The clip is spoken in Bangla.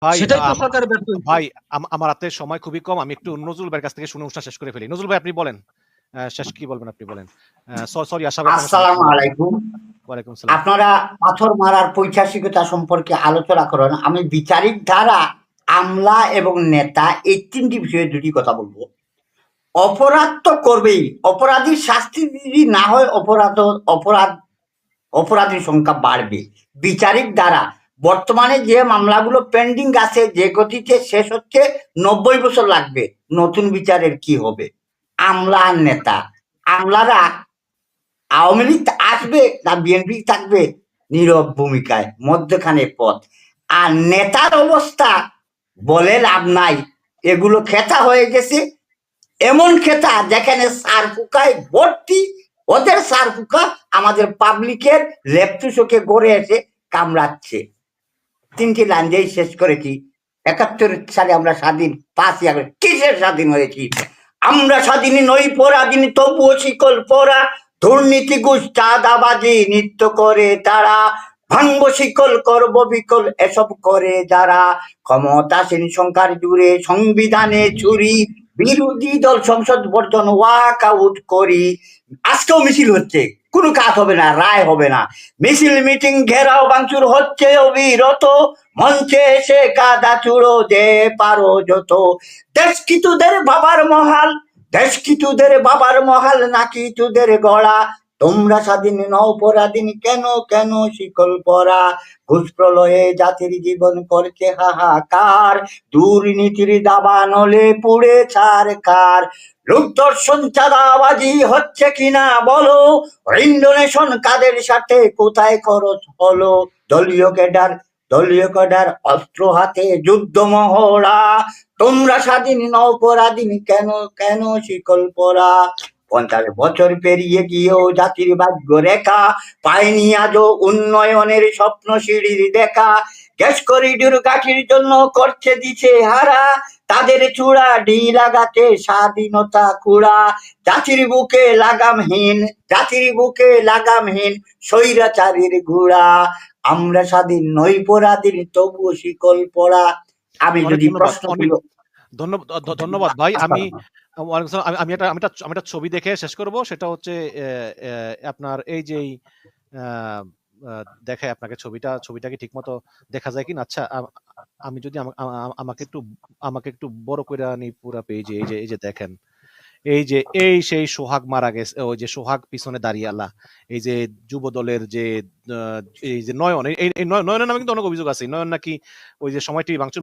ভাই সেটাই তো সরকারের ব্যর্থ হয়েছে। ভাই আমার হাতে সময় খুবই কম। আমি একটু নজরুল ভাইয়ের কাছ থেকে শুনে অনুষ্ঠান শেষ করে ফেলি। নজরুল ভাই আপনি বলেন। শেষ কি বলবেন আপনি বলেন। সরি আশা করি আপনার আসসালামু বলেন। আলাইকুম। ওয়ালাইকুম সালাম। আপনারা পাথর মারার পৈশাচিকতা সম্পর্কে আলোচনা করেন। আমি বিচারিক ধারা, আমলা এবং নেতা এই তিনটি বিষয়ে দুটি কথা বলবো। অপরাধ তো করবেই, অপরাধীর শাস্তি যদি না হয় অপরাধীর সংখ্যা বাড়বে। বিচারিক ধারা বর্তমানে যে মামলাগুলো পেন্ডিং আছে, যে গতিতে শেষ হচ্ছে 90 বছর লাগবে, নতুন বিচারের কি হবে? আমলা আর নেতা, আমলারা আওয়ামী লীগ আসবে না বিএনপি থাকবে নীরব ভূমিকায়, মধ্যখানে পথ। আর নেতার অবস্থা বলে লাভ নাই, এগুলো খেতা হয়ে গেছে। এমন খেতা যেখানে সার ফুকায় ভর্তি, ওদের সার ফুকা আমাদের পাবলিকের লেপটুসোকে গড়ে এসে কামড়াচ্ছে। তিনটি লাইন দিয়েই শেষ করেছি। 71 সালে আমরা স্বাধীন, 5ই আগস্ট কিসের স্বাধীন হয়েছি? আমরা স্বাধীনী নই পরাধীনী, তবুও শিকল পরা, দুর্নীতি ঘুষ চাঁদাবাজি নৃত্য করে তারা, ভাঙ্গ শিকল করব বিকল এসব করে যারা, ক্ষমতাসীন সংখ্যার জুড়ে সংবিধানে চুরি, বিরোধী দল সংসদ বর্জন ওয়াক আউট করি। আজকেও মিছিল হচ্ছে, কোনো কাজ হবে না, রায় হবে না। মিছিল মিটিং ঘেরাও ভাঙচুর হচ্ছে অবিরত, মঞ্চে এসে কাদা চুড়ো যে পারো যত। দেশ কি তোদের বাবার মহাল, দেশ কি তোদের বাবার মহাল নাকি তোদের গড়া? তোমরা স্বাধীন নও পরাধীন, কেন কেন শিকল পরা? ঘুষ প্রলয়ে জাতির জীবন করছে হাহাকার, দুর্নীতির দাবা নলে পুড়ে ছারখার। লোকদর্শন চাঁদাবাজি হচ্ছে কিনা বলো, ঋণ ডোনেশন কাদের সাথে কোথায় খরচ হলো? দলীয় ক্যাডার অস্ত্র হাতে যুদ্ধ মহড়া, তোমরা স্বাধীন নও পরাধীন, কেন কেন শিকল পরা? 50 বছর পেরিয়ে গিয়েও জাতির ভাগ্য রেখা পায়নি আজও উন্নয়নের স্বপ্ন সিঁড়ির দেখা। গ্যাস করিডোর গাঠির জন্য করছে দিছে হারা, তাদের চূড়া ডি লাগাতে স্বাধীনতা কুড়া। জাতির বুকে লাগামহীন স্বৈরাচারীর ঘোড়া। আমরা স্বাধীন নই পরাধীন, তবুও শিকল পরা। আমি অনেক যদি ধন্যবাদ, প্রশ্নগুলো ধন্যবাদ ভাই। আমি আমি একটা ছবি দেখে শেষ করব। সেটা হচ্ছে আপনার এই যে দেখায় আপনাকে ছবিটা কি ঠিক মতো দেখা যায় কিনা? আচ্ছা, আমি যদি আমাকে একটু বড় করে আনি পুরা পেজে। এই যে দেখেন, এই সেই সোহাগ মারা গেছে, ওই যে সোহাগ পিছনে দাঁড়িয়ে আলা, এই যে যুব দলের যে এই যে নয়ন, এই নয়নের নামে কিন্তু অনেক অভিযোগ আছে। নয়ন নাকি ওই যে সময় টিভি ভাঙচুর